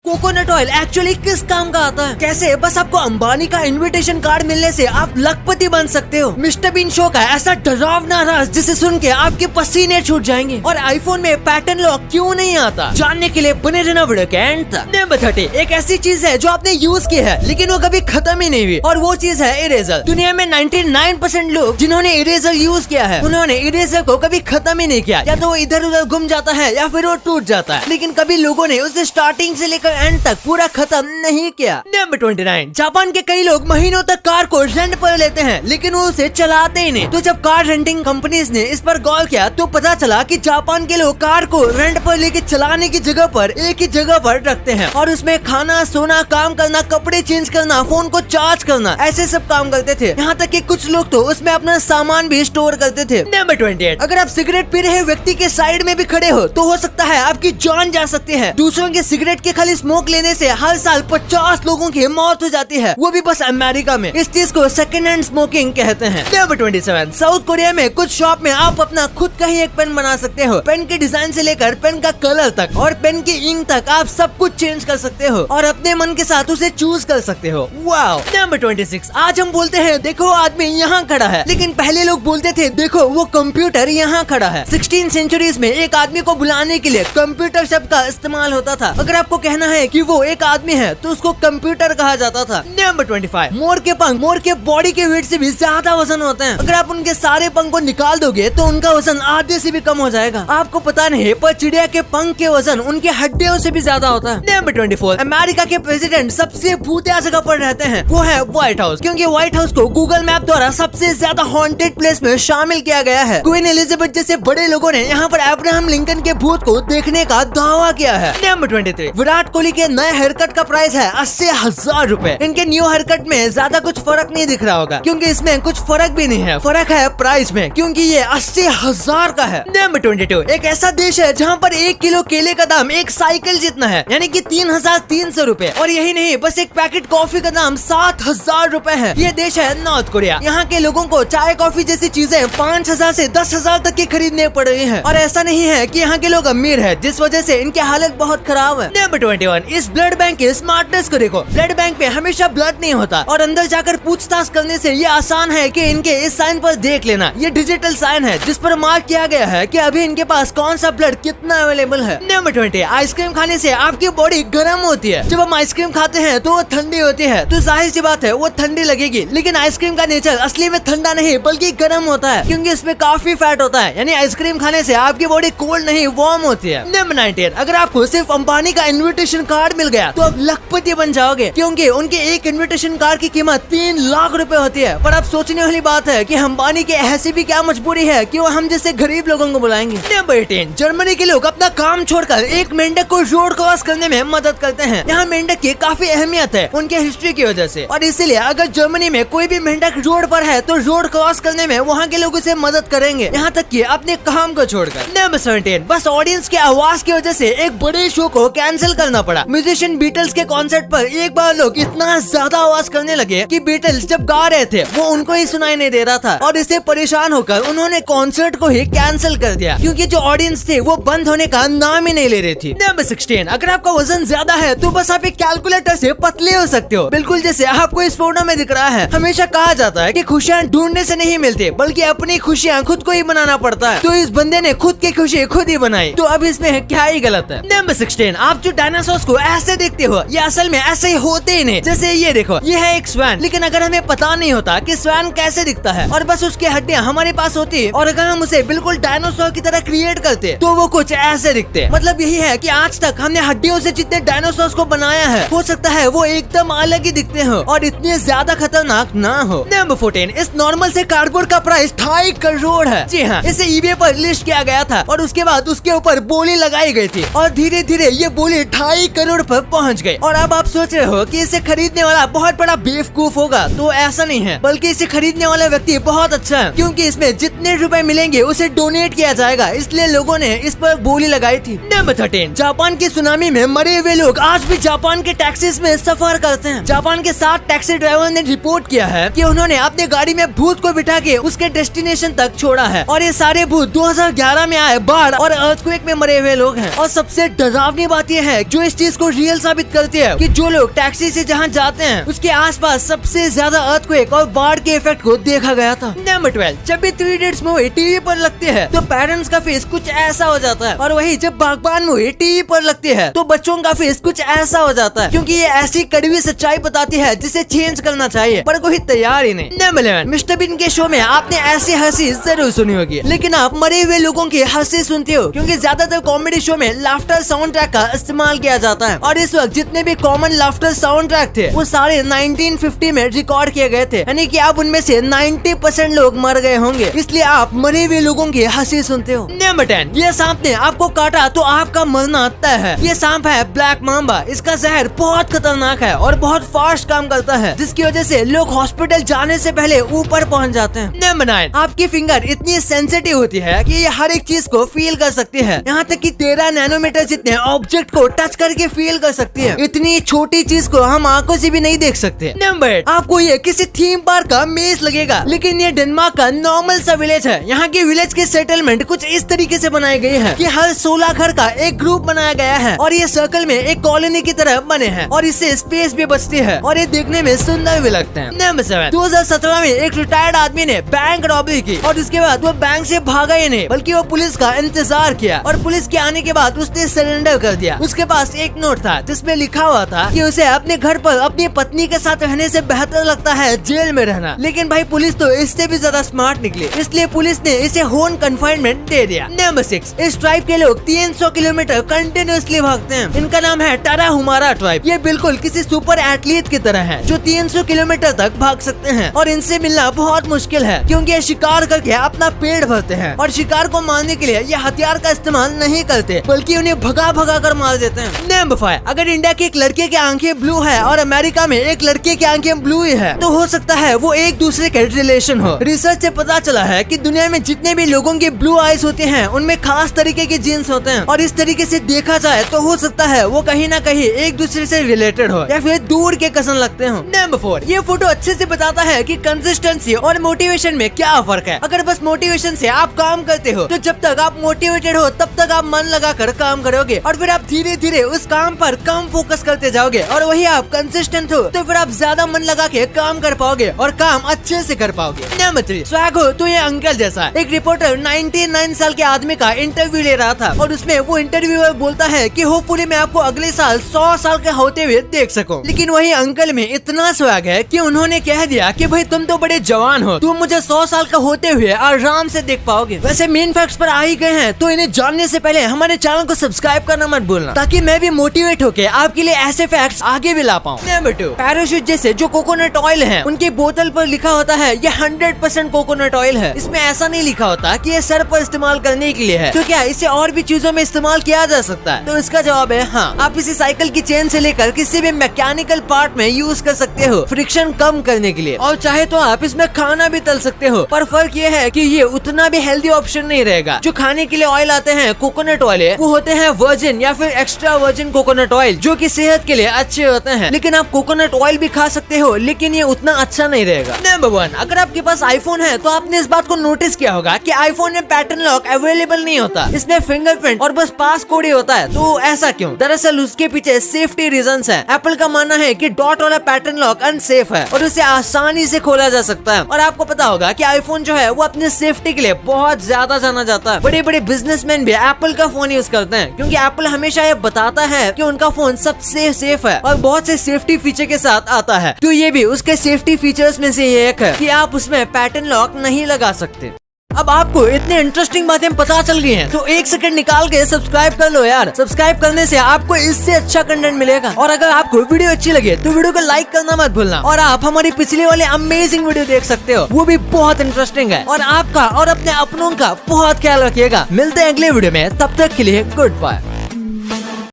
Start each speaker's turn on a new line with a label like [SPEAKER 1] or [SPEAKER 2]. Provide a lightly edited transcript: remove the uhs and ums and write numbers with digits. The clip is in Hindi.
[SPEAKER 1] कोकोनट ऑयल एक्चुअली किस काम का आता है, कैसे बस आपको अंबानी का इनविटेशन कार्ड मिलने से आप लखपति बन सकते हो। मिस्टर बीन शो का ऐसा डरावना राज जिसे सुन के आपके पसीने छूट जाएंगे। और आईफोन में पैटर्न लॉक क्यों नहीं आता, जानने के लिए बने रहना वीडियो के एंड तक। नंबर 30 एक ऐसी चीज है जो आपने यूज की है लेकिन वो कभी खत्म ही नहीं हुई, और वो चीज है इरेजर। दुनिया में 99% लोग जिन्होंने इरेजर यूज किया है उन्होंने इरेजर को कभी खत्म ही नहीं किया। या तो वो इधर उधर गुम जाता है या फिर वो टूट जाता है, लेकिन कभी लोगों ने उसे स्टार्टिंग से लेकर एंड तक पूरा खत्म नहीं किया। नंबर 29 जापान के कई लोग महीनों तक कार को रेंट पर लेते हैं लेकिन वो उसे चलाते ही नहीं। तो जब कार रेंटिंग कंपनीज ने इस पर गौर किया तो पता चला कि जापान के लोग कार को रेंट पर लेके चलाने की जगह पर एक ही जगह पर रखते हैं और उसमें खाना, सोना, काम करना, कपड़े चेंज करना, फोन को चार्ज करना, ऐसे सब काम करते थे। यहाँ तक कि कुछ लोग तो उसमें अपना सामान भी स्टोर करते थे। नंबर 28 अगर आप सिगरेट पी रहे व्यक्ति के साइड में भी खड़े हो तो हो सकता है आपकी जान जा सकती है। दूसरों के सिगरेट के खाली स्मोक लेने से हर साल 50 लोगों की मौत हो जाती है, वो भी बस अमेरिका में। इस चीज को सेकेंड हैंड स्मोकिंग कहते हैं। नंबर 27 साउथ कोरिया में कुछ शॉप में आप अपना खुद का ही एक पेन बना सकते हो। पेन के डिजाइन से लेकर पेन का कलर तक और पेन की इंक तक आप सब कुछ चेंज कर सकते हो और अपने मन के साथ उसे चूज कर सकते हो। वाओ। नंबर 26 आज हम बोलते हैं देखो आदमी यहाँ खड़ा है, लेकिन पहले लोग बोलते थे देखो वो कंप्यूटर यहाँ खड़ा है। 16 सेंचुरीज में एक आदमी को बुलाने के लिए कंप्यूटर शब्द का इस्तेमाल होता था। अगर आपको कहना है कि वो एक आदमी है तो उसको कंप्यूटर कहा जाता था। नंबर 25 मोर के पंख मोर के बॉडी के वेट से भी ज्यादा वजन होते हैं। अगर आप उनके सारे पंख को निकाल दोगे तो उनका वजन आधे से भी कम हो जाएगा। आपको पता नहीं पर चिड़िया के पंख के वजन उनके हड्डियों से भी ज्यादा होता है। नंबर 24 अमेरिका के प्रेसिडेंट सबसे भूतिया जगह पर रहते हैं, वो है व्हाइट हाउस, क्योंकि व्हाइट हाउस को गूगल मैप द्वारा सबसे ज्यादा हॉन्टेड प्लेस में शामिल किया गया है। क्वीन एलिजाबेथ जैसे बड़े लोगों ने यहाँ पर अब्राहम लिंकन के भूत को देखने का दावा किया है। नंबर 23 विराट कोहली के नए हेयरकट का प्राइस है 80,000 रूपए। इनके न्यू हेयरकट में ज्यादा कुछ फर्क नहीं दिख रहा होगा क्योंकि इसमें कुछ फर्क भी नहीं है, फर्क है प्राइस में क्योंकि ये 80,000 का है। नंबर 22 एक ऐसा देश है जहाँ पर 1 किलो केले का दाम एक साइकिल जितना है, यानी कि 3,300 रूपए। और यही नहीं बस एक पैकेट कॉफी का दाम 7,000 रूपए है। ये देश है नॉर्थ कोरिया। यहाँ के लोगों को चाय कॉफी जैसी चीजें 5,000 से 10,000 तक की खरीदने पड़ रही है। और ऐसा नहीं है कि यहाँ के लोग अमीर है जिस वजह से इनकी हालत बहुत खराब है। नंबर 21 इस ब्लड बैंक के स्मार्टनेस को देखो। ब्लड बैंक में हमेशा ब्लड नहीं होता और अंदर जाकर पूछताछ करने से ये आसान है कि इनके इस साइन पर देख लेना। ये डिजिटल साइन है जिस पर मार्क किया गया है कि अभी इनके पास कौन सा ब्लड कितना अवेलेबल है। नंबर 20 आइसक्रीम खाने से आपकी बॉडी गर्म होती है। जब हम आइसक्रीम खाते हैं तो वो ठंडी होती है, तो जाहिर सी बात है वो ठंडी लगेगी, लेकिन आइसक्रीम का नेचर असली में ठंडा नहीं बल्कि गर्म होता है क्योंकि इसमें काफी फैट होता है। यानी आइसक्रीम खाने से आपकी बॉडी कोल्ड नहीं वार्म होती है। नंबर 19 अगर आपको सिर्फ अंबानी का इन्विटेशन कार्ड मिल गया तो आप लखपति बन जाओगे क्योंकि उनके एक इन्विटेशन कार्ड की कीमत 3 लाख रुपए होती है। पर अब सोचने वाली बात है कि अंबानी के ऐसी भी क्या मजबूरी है कि वो हम जैसे गरीब लोगों को बुलाएंगे। नंबर 18 जर्मनी के लोग अपना काम छोड़कर एक मेंढक को रोड क्रॉस करने में मदद करते हैं। यहाँ मेंढक की काफी अहमियत है उनके हिस्ट्री की वजह से, और इसीलिए अगर जर्मनी में कोई भी मेंढक रोड पर है तो रोड क्रॉस करने में वहाँ के लोग उसे मदद करेंगे, यहाँ तक कि अपने काम को छोड़कर। नंबर 17 बस ऑडियंस की आवाज की वजह से एक बड़े शो को कैंसिल करना पड़ा। म्यूजिशियन बीटल्स के कॉन्सर्ट पर एक बार लोग इतना ज्यादा आवाज करने लगे कि बीटल्स जब गा रहे थे वो उनको ही सुनाई नहीं दे रहा था, और इससे परेशान होकर उन्होंने कॉन्सर्ट को ही कैंसिल कर दिया क्योंकि जो ऑडियंस थे वो बंद होने का नाम ही नहीं ले रही थी। नंबर 16 अगर आपका वजन ज्यादा है तो बस आप एक कैलकुलेटर से पतले हो सकते हो, बिल्कुल जैसे आपको इस फोटो में दिख रहा है। हमेशा कहा जाता है कि खुशियाँ ढूंढने से नहीं मिलती बल्कि अपनी खुशियाँ खुद को ही बनाना पड़ता है, तो इस बंदे ने खुद की खुशी खुद ही बनाई, तो अब इसमें क्या ही गलत है। नंबर 16 आप जो डायनासोर को ऐसे देखते हो ये असल में ऐसे ही होते ही नहीं। जैसे ये देखो ये है एक स्वैन, लेकिन अगर हमें पता नहीं होता कि स्वैन कैसे दिखता है और बस उसकी हड्डियाँ हमारे पास होती और अगर हम उसे बिल्कुल डायनासोर की तरह क्रिएट करते तो वो कुछ ऐसे दिखते। मतलब यही है कि आज तक हमने हड्डियों से जितने डायनासोर को बनाया है हो सकता है वो एकदम अलग ही दिखते हो और इतने ज्यादा खतरनाक ना हो। नंबर 14 इस नॉर्मल से कार्डबोर्ड का प्राइस 2.5 करोड़ है। जी हाँ, इसे eBay पर लिस्ट किया गया था और उसके बाद उसके ऊपर बोली लगाई गई थी और धीरे धीरे ये बोली 2.5 करोड़ पर पहुंच गई। और अब आप सोच रहे हो कि इसे खरीदने वाला बहुत बड़ा बेवकूफ होगा, तो ऐसा नहीं है, बल्कि इसे खरीदने वाला व्यक्ति बहुत अच्छा है क्योंकि इसमें जितने रुपए मिलेंगे उसे डोनेट किया जाएगा, इसलिए लोगों ने इस पर बोली लगाई थी। नंबर 13 जापान की सुनामी में मरे हुए लोग आज भी जापान के टैक्सीज में सफर करते हैं। जापान के 7 टैक्सी ड्राइवर ने रिपोर्ट किया है कि उन्होंने अपने गाड़ी में भूत को बिठा के उसके डेस्टिनेशन तक छोड़ा है और ये सारे भूत 2011 में आए बाढ़ और अर्थक्वेक में मरे हुए लोग हैं। और सबसे डरावनी बात यह है जो इस चीज को रियल साबित करती है कि जो लोग टैक्सी से जहाँ जाते हैं उसके आसपास सबसे ज्यादा अर्थक्वेक और बाढ़ के इफेक्ट को देखा गया था। नंबर 12, जब भी 3 इडियट्स मूवी टीवी पर लगती है तो पेरेंट्स का फेस कुछ ऐसा हो जाता है, और वही जब बागबान मूवी टीवी पर लगती है तो बच्चों का फेस कुछ ऐसा हो जाता है, क्योंकि ये ऐसी कड़वी सच्चाई बताती है जिसे चेंज करना चाहिए पर कोई तैयार ही नहीं। नंबर 11, मिस्टर बीन के शो में आपने ऐसी हंसी जरूर सुनी होगी, लेकिन आप मरे हुए लोगों की हंसी सुनते हो, क्योंकि ज्यादातर कॉमेडी शो में लाफ्टर साउंड ट्रैक का इस्तेमाल किया जाता है, और इस वक्त जितने भी कॉमन लाफ्टर साउंड ट्रैक थे वो सारे 1950 में रिकॉर्ड किए गए थे, यानी कि आप उनमें से 90% लोग मर गए होंगे, इसलिए आप मरे हुए लोगों की हंसी सुनते हो। नंबर 10, ये सांप ने आपको काटा तो आपका मरना तय है। ये सांप है ब्लैक मांबा। इसका जहर बहुत खतरनाक है और बहुत फास्ट काम करता है, जिसकी वजह से लोग हॉस्पिटल जाने से पहले ऊपर पहुंच जाते हैं। नंबर 9, आपकी फिंगर इतनी सेंसिटिव होती है कि ये हर एक चीज को फील कर सकती है, यहाँ तक कि 13 नैनोमीटर जितने ऑब्जेक्ट को टच करके फील कर सकती है। इतनी छोटी चीज को हम आंखों से भी नहीं देख सकते। नंबर 8, आपको ये किसी थीम पार्क का मेज लगेगा, लेकिन ये डेनमार्क का नॉर्मल सा विलेज है। यहाँ के विलेज के सेटलमेंट कुछ इस तरीके से बनाए गए हैं कि हर 16 घर का एक ग्रुप बनाया गया है, और ये सर्कल में एक कॉलोनी की तरह बने हैं, और इससे स्पेस भी बचती है, और ये देखने में सुंदर भी लगते हैं। नंबर 7, 2017 में एक रिटायर्ड आदमी ने बैंक रॉबरी की, और उसके बाद वो बैंक से भागा ही नहीं, बल्कि वो पुलिस का इंतजार किया, और पुलिस के आने के बाद उसने सरेंडर कर दिया। उसके पास एक नोट था जिसमें लिखा हुआ था कि उसे अपने घर पर अपनी पत्नी के साथ रहने से बेहतर लगता है जेल में रहना। लेकिन भाई पुलिस तो इससे भी ज्यादा स्मार्ट निकली, इसलिए पुलिस ने इसे होम कन्फाइनमेंट दे दिया। नंबर 6, इस ट्राइब के लोग 300 किलोमीटर कंटिन्यूअसली भागते हैं। इनका नाम है टाराहुमारा ट्राइब। ये बिल्कुल किसी सुपर एथलीट की तरह है जो 300 किलोमीटर तक भाग सकते हैं, और इनसे मिलना बहुत मुश्किल है, क्योंकि ये शिकार करके अपना पेट भरते हैं, और शिकार को मारने के लिए ये हथियार का इस्तेमाल नहीं करते, बल्कि उन्हें भगा भगा कर मार देते हैं। नंबर 5, अगर इंडिया के एक लड़के की आंखें ब्लू है और अमेरिका में एक लड़के की आंखें ब्लू ही है, तो हो सकता है वो एक दूसरे के रिलेशन हो। रिसर्च से पता चला है कि दुनिया में जितने भी लोगों के ब्लू आईज होते हैं उनमें खास तरीके के जीन्स होते हैं, और इस तरीके से देखा जाए तो हो सकता है वो कहीं ना कहीं एक दूसरे से रिलेटेड हो या फिर दूर के कजन लगते हो। नंबर 4, ये फोटो अच्छे से बताता है कि कंसिस्टेंसी और मोटिवेशन में क्या फर्क है। अगर बस मोटिवेशन से आप काम करते हो तो जब तक आप मोटिवेटेड हो तब तक आप मन लगा कर काम करोगे, और फिर आप धीरे धीरे उस काम पर कम फोकस करते जाओगे, और वही आप कंसिस्टेंट हो तो फिर आप ज्यादा मन लगा के काम कर पाओगे और काम अच्छे से कर पाओगे। नंबर 3, स्वैग हो तो ये अंकल जैसा। एक रिपोर्टर 99 साल के आदमी का इंटरव्यू ले रहा था, और उसमें वो इंटरव्यूअर बोलता है कि होपफुली मैं आपको अगले साल 100 साल के होते हुए देख सकूं। लेकिन वही अंकल में इतना स्वैग है कि उन्होंने कह दिया कि भाई तुम तो बड़े जवान हो, तुम मुझे 100 साल का होते हुए आराम से देख पाओगे। वैसे मेन फैक्ट्स पर आ ही गए हैं, तो इन्हें जानने से पहले हमारे चैनल को सब्सक्राइब करना मत भूलना, ताकि मैं भी मोटिवेट होके आपके लिए ऐसे फैक्ट्स आगे भी ला पाऊँ। नंबर 2, पैराशूट जैसे जो कोकोनट ऑयल है उनके बोतल पर लिखा होता है ये 100% कोकोनट ऑयल है। इसमें ऐसा नहीं लिखा होता कि ये सर पर इस्तेमाल करने के लिए है, तो क्या इसे और भी चीजों में इस्तेमाल किया जा सकता है? तो इसका जवाब है हाँ। आप इसे साइकिल की चेन से लेकर किसी भी मैकेनिकल पार्ट में यूज कर सकते हो फ्रिक्शन कम करने के लिए, और चाहे तो आप इसमें खाना भी तल सकते हो। पर फर्क ये है कि ये उतना भी हेल्दी ऑप्शन नहीं रहेगा। जो खाने के लिए ऑयल आते हैं कोकोनट ऑयल, वो होते हैं वर्जिन या फिर एक्स्ट्रा वर्जिन कोकोनट ऑयल, जो कि सेहत के लिए अच्छे होते हैं। लेकिन आप कोकोनट ऑयल भी खा सकते हो, लेकिन ये उतना अच्छा नहीं रहेगा। नंबर 1, अगर आपके पास आईफोन है तो आपने इस बात को नोटिस किया होगा कि आईफोन में पैटर्न लॉक अवेलेबल नहीं होता, इसमें फिंगरप्रिंट और बस पास कोड ही होता है। तो ऐसा क्यों? दरअसल उसके पीछे सेफ्टी रीजंस है। एप्पल का मानना है कि डॉट वाला पैटर्न लॉक अनसेफ है और उसे आसानी से खोला जा सकता है। और आपको पता होगा कि आईफोन जो है वो अपने सेफ्टी के लिए बहुत ज्यादा जाना जाता है। बड़े बड़े बिजनेसमैन भी एप्पल का फोन यूज करते हैं, क्योंकि एप्पल हमेशा ये बताता है कि उनका फोन सबसे सेफ है और बहुत से सेफ्टी फीचर के साथ आता है। तो ये भी उसके सेफ्टी फीचर्स में से एक है कि आप उसमें पैटर्न लॉक नहीं लगा सकते। अब आपको इतनी इंटरेस्टिंग बातें पता चल गई हैं, तो 1 सेकंड निकाल के सब्सक्राइब कर लो यार। सब्सक्राइब करने से आपको इससे अच्छा कंटेंट मिलेगा। और अगर आपको वीडियो अच्छी लगे तो वीडियो को लाइक करना मत भूलना। और आप हमारी पिछले वाले अमेजिंग वीडियो देख सकते हो, वो भी बहुत इंटरेस्टिंग है। और आपका और अपने अपनों का बहुत ख्याल रखिएगा। मिलते हैं अगले वीडियो में, तब तक के लिए गुड बाय।